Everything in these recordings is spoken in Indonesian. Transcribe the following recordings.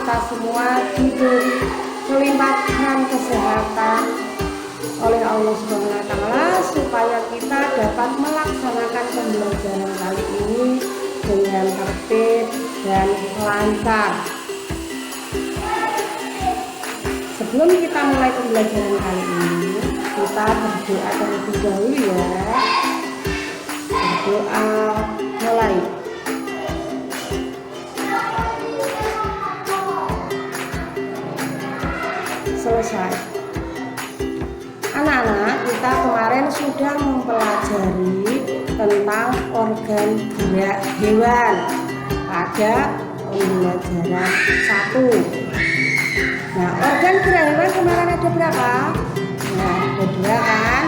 kita semua diberi kelimpahan kesehatan oleh Allah Subhanahu wa Ta'ala, supaya kita dapat melaksanakan pembelajaran kali ini dengan tertib dan lancar. Sebelum kita mulai pembelajaran kali ini, kita berdoa terlebih dahulu ya. Berdoa mulai. Selesai. Anak-anak, kita kemarin sudah mempelajari tentang organ gerak hewan pada pembelajaran 1. Nah, organ gerak hewan kemarin ada berapa? Nah, ada 2 kan?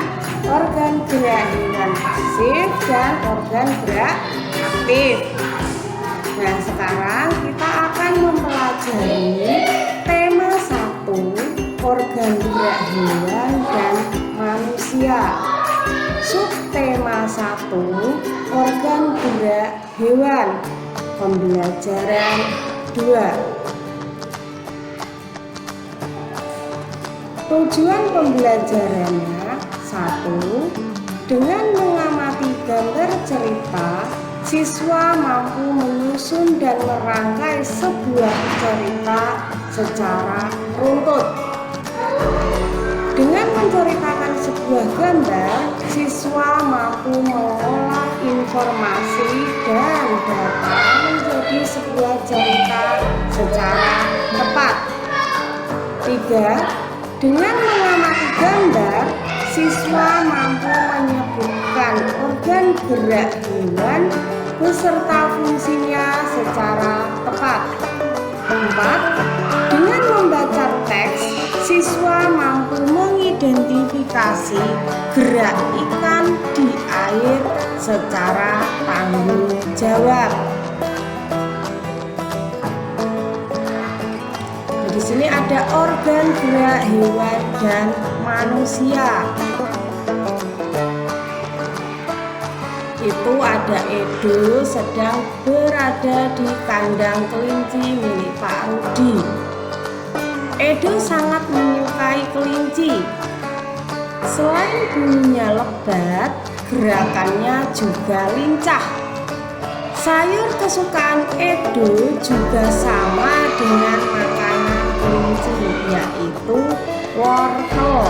Organ gerak hewan pasif dan organ gerak aktif. Nah, sekarang kita akan mempelajari tema 1, organ gerak hewan dan manusia. Subtema 1, organ gerak hewan, pembelajaran 2. Tujuan pembelajarannya 1. Dengan mengamati gambar cerita, siswa mampu menyusun dan merangkai sebuah cerita secara runtut. Dengan menceritakan sebuah gambar, siswa mampu mengolah informasi dan data menjadi sebuah cerita secara tepat. 3. Dengan mengamati gambar, siswa mampu menyebutkan organ gerak hewan beserta fungsinya secara tepat. 4. Dengan membaca teks, siswa mampu mengidentifikasi gerak ikan di air secara tanggung jawab. Di sini ada organ gerak hewan dan manusia. Itu ada Edo sedang berada di kandang kelinci milik Pak Rudi. Edo sangat menyukai kelinci. Selain bulunya lebat, gerakannya juga lincah. Sayur kesukaan Edo juga sama dengan makanan kelinci, yaitu wortel.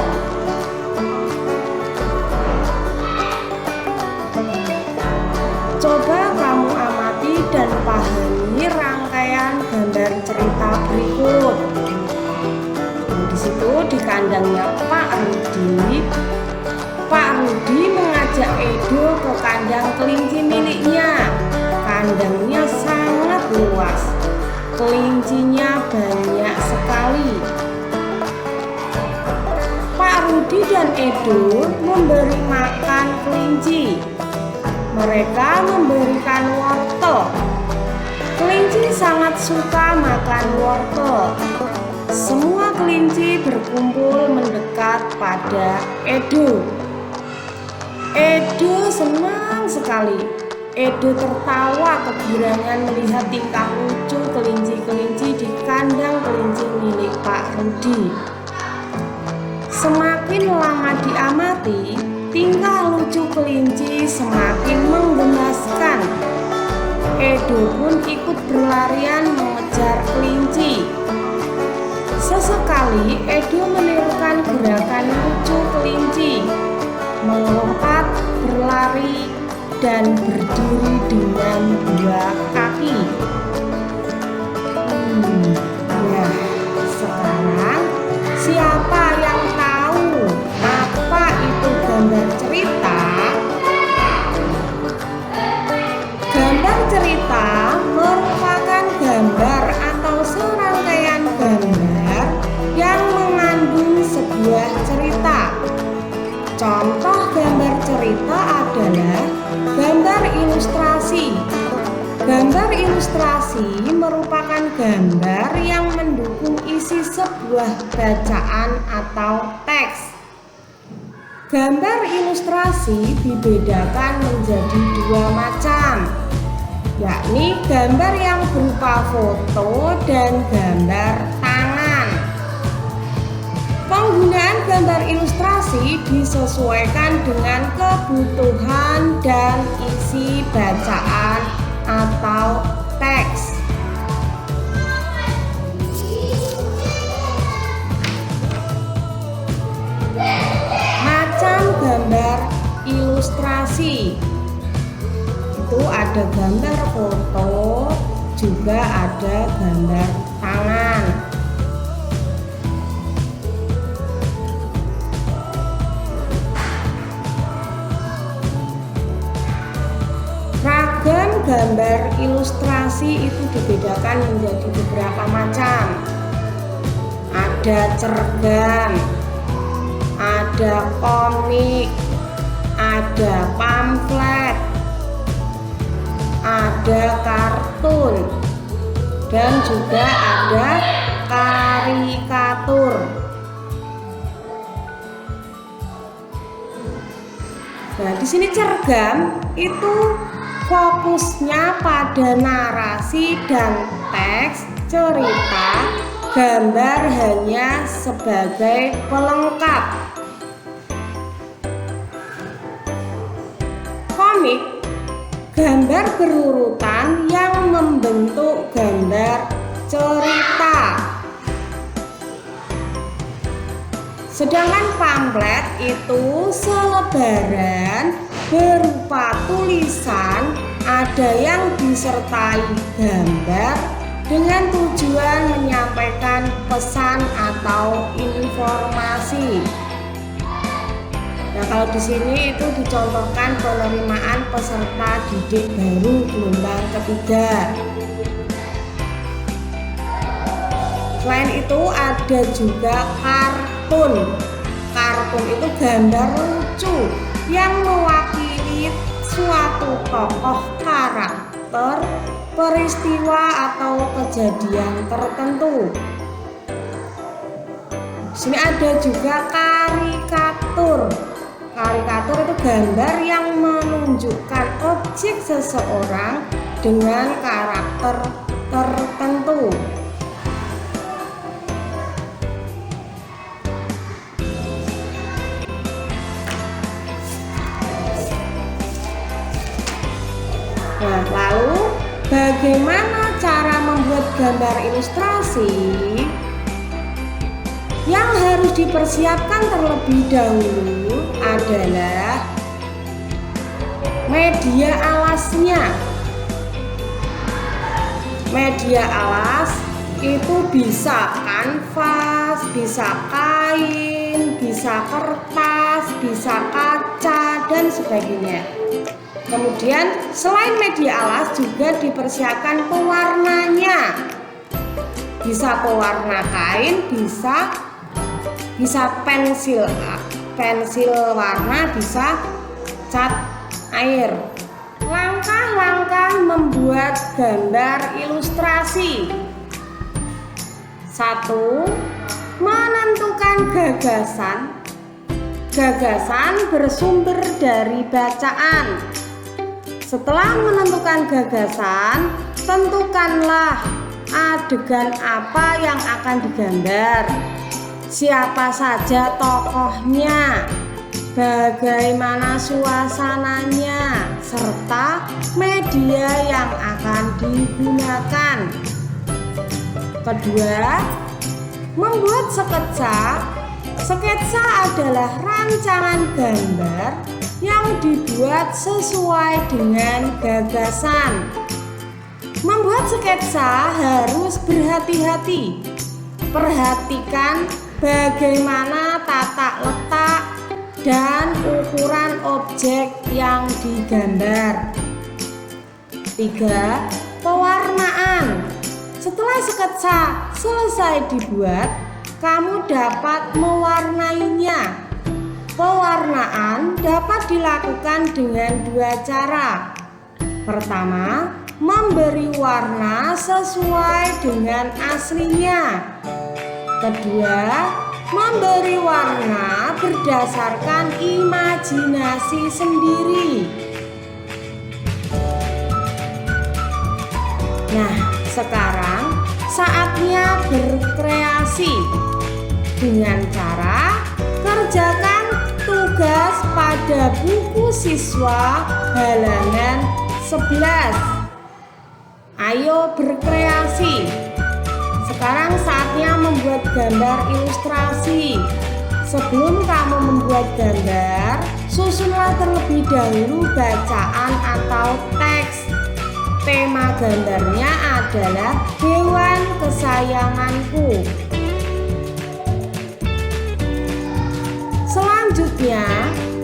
Coba kamu amati dan pahami rangkaian gambar cerita berikut. Di situ di kandangnya Pak Rudi mengajak Edo ke kandang kelinci miliknya. Kandangnya sangat luas, kelincinya banyak sekali. Pak Rudi dan Edo memberi makan kelinci. Mereka memberikan wortel. Kelinci sangat suka makan wortel. Semua kelinci berkumpul mendekat pada Edo. Edo senang sekali. Edo tertawa kegirangan melihat tingkah lucu kelinci-kelinci di kandang kelinci milik Pak Rudi. Semakin lama diamati, tingkah lucu kelinci semakin menggemaskan. Edo pun ikut berlarian mengejar kelinci. Sesekali Edo menirukan gerakan lucu kelinci, melompat, berlari, dan berdiri dengan 2 kaki. Nah, sekarang siapa yang tahu apa itu gambar cerita? Gambar cerita merupakan gambar atau serangkaian gambar yang mengandung sebuah cerita. Contoh gambar cerita adalah gambar ilustrasi. Gambar ilustrasi merupakan gambar yang mendukung isi sebuah bacaan atau teks. Gambar ilustrasi dibedakan menjadi 2 macam. yakni gambar yang berupa foto dan gambar tangan. Penggunaan gambar ilustrasi disesuaikan dengan kebutuhan dan isi bacaan atau teks. Macam gambar ilustrasi itu ada gambar foto, juga ada gambar tangan. Ragam gambar ilustrasi itu dibedakan menjadi beberapa macam. Ada cergam, ada komik, ada pamflet, ada kartun, dan juga ada karikatur. Nah, di sini cergam itu fokusnya pada narasi dan teks cerita, gambar hanya sebagai pelengkap. Komik, gambar berurutan yang membentuk gambar cerita. Sedangkan pamflet itu selebaran berupa tulisan, ada yang disertai gambar dengan tujuan menyampaikan pesan atau informasi. Nah, kalau di sini itu dicontohkan penerimaan peserta didik baru gelombang ketiga. Selain itu ada juga kartun. Kartun itu gambar lucu yang mewakili suatu tokoh, karakter, peristiwa atau kejadian tertentu. Di sini ada juga karikatur. Karikatur itu gambar yang menunjukkan objek seseorang dengan karakter tertentu. Nah, lalu bagaimana cara membuat gambar ilustrasi? Yang harus dipersiapkan terlebih dahulu adalah media alasnya. Media alas itu bisa kanvas, bisa kain, bisa kertas, bisa kaca, dan sebagainya. Kemudian selain media alas juga dipersiapkan pewarnanya. Bisa pewarna kain, bisa pensil warna, bisa cat air. Langkah-langkah membuat gambar ilustrasi. 1. Menentukan gagasan. Gagasan bersumber dari bacaan. Setelah menentukan gagasan, tentukanlah adegan apa yang akan digambar, siapa saja tokohnya, bagaimana suasananya, serta media yang akan digunakan. Kedua, membuat sketsa. Sketsa adalah rancangan gambar yang dibuat sesuai dengan gagasan. Membuat sketsa harus berhati-hati. Perhatikan bagaimana tata letak dan ukuran objek yang digambar. 3. Pewarnaan. Setelah sketsa selesai dibuat, kamu dapat mewarnainya. Pewarnaan dapat dilakukan dengan 2 cara. Pertama, memberi warna sesuai dengan aslinya. Kedua, memberi warna berdasarkan imajinasi sendiri. berkreasi dengan cara kerjakan tugas pada buku siswa halaman 11. Ayo berkreasi. Sekarang saatnya membuat gambar ilustrasi. Sebelum kamu membuat gambar, susunlah terlebih dahulu bacaan atau teks. Tema gambarnya adalah hewan kesayanganku. Selanjutnya,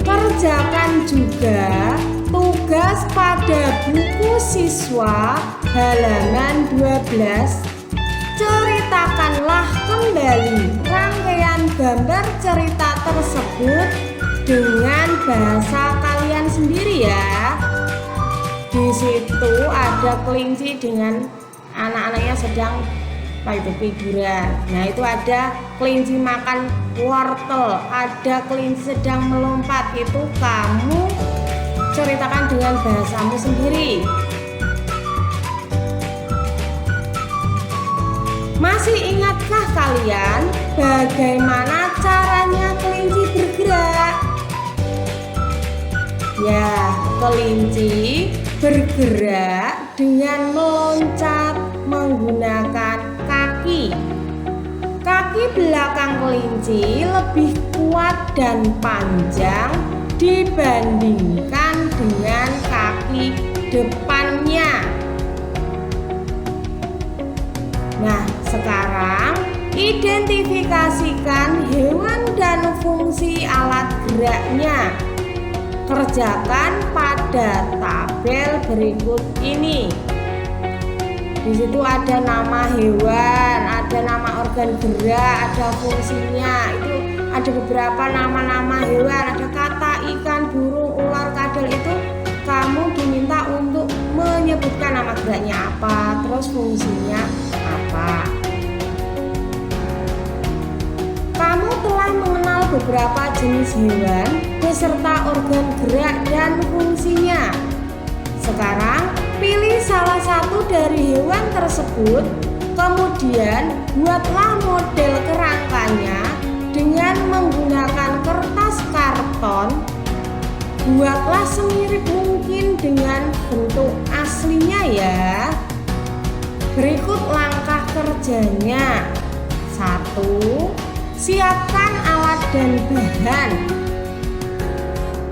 kerjakan juga tugas pada buku siswa halaman 12. Ceritakanlah kembali rangkaian gambar cerita tersebut dengan bahasa kalian sendiri ya. Di situ ada kelinci dengan anak-anaknya sedang tiduran. Nah, itu ada kelinci makan wortel, ada kelinci sedang melompat. Itu kamu ceritakan dengan bahasamu sendiri. Masih ingatkah kalian bagaimana caranya kelinci bergerak? Ya, kelinci bergerak dengan meloncat menggunakan kaki. Kaki belakang kelinci lebih kuat dan panjang dibandingkan dengan kaki depannya. Nah, sekarang identifikasikan hewan dan fungsi alat geraknya. Kerjakan pada tabel berikut ini. Di situ ada nama hewan, ada nama organ gerak, ada fungsinya. Itu ada beberapa nama-nama hewan, ada kata, ikan, burung, ular, kadal. Itu kamu diminta untuk menyebutkan nama geraknya apa, terus fungsinya apa. Kamu telah mengenal beberapa jenis hewan beserta organ gerak dan fungsinya. Sekarang pilih salah satu dari hewan tersebut, kemudian buatlah model kerangkanya dengan menggunakan kertas karton. Buatlah semirip mungkin dengan bentuk aslinya ya. Berikut langkah kerjanya. 1. Siapkan alat dan bahan.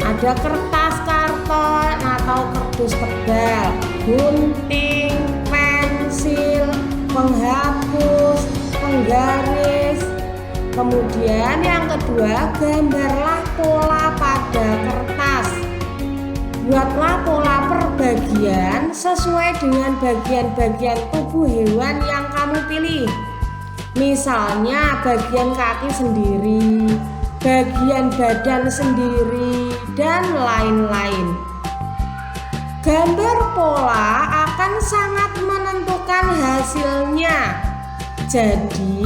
Ada kertas karton atau kardus tebal, gunting, pensil, penghapus, penggaris. Kemudian yang kedua, gambarlah pola pada kertas. Buatlah pola per bagian sesuai dengan bagian-bagian tubuh hewan yang kamu pilih. Misalnya bagian kaki sendiri, bagian badan sendiri, dan lain-lain. Gambar pola akan sangat menentukan hasilnya. Jadi,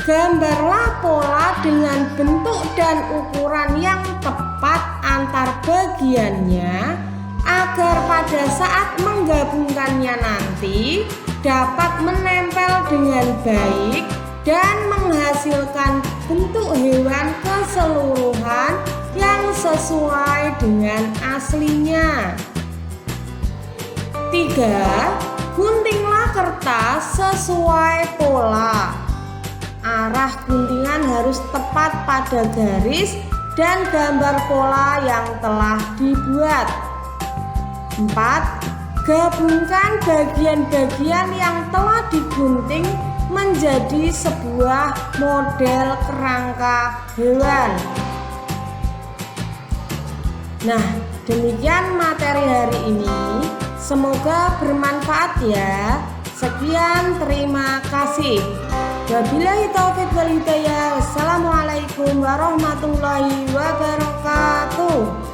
gambarlah pola dengan bentuk dan ukuran yang tepat antar bagiannya agar pada saat menggabungkannya nanti dapat menempel dengan baik dan menghasilkan bentuk hewan keseluruhan yang sesuai dengan aslinya. 3. Guntinglah kertas sesuai pola. Arah guntingan harus tepat pada garis dan gambar pola yang telah dibuat. 4. Gabungkan bagian-bagian yang telah digunting menjadi sebuah model kerangka hewan. Nah, demikian materi hari ini. Semoga bermanfaat ya. Sekian, terima kasih. Wabillahi taufiq wal hidayah. Wassalamualaikum warahmatullahi wabarakatuh.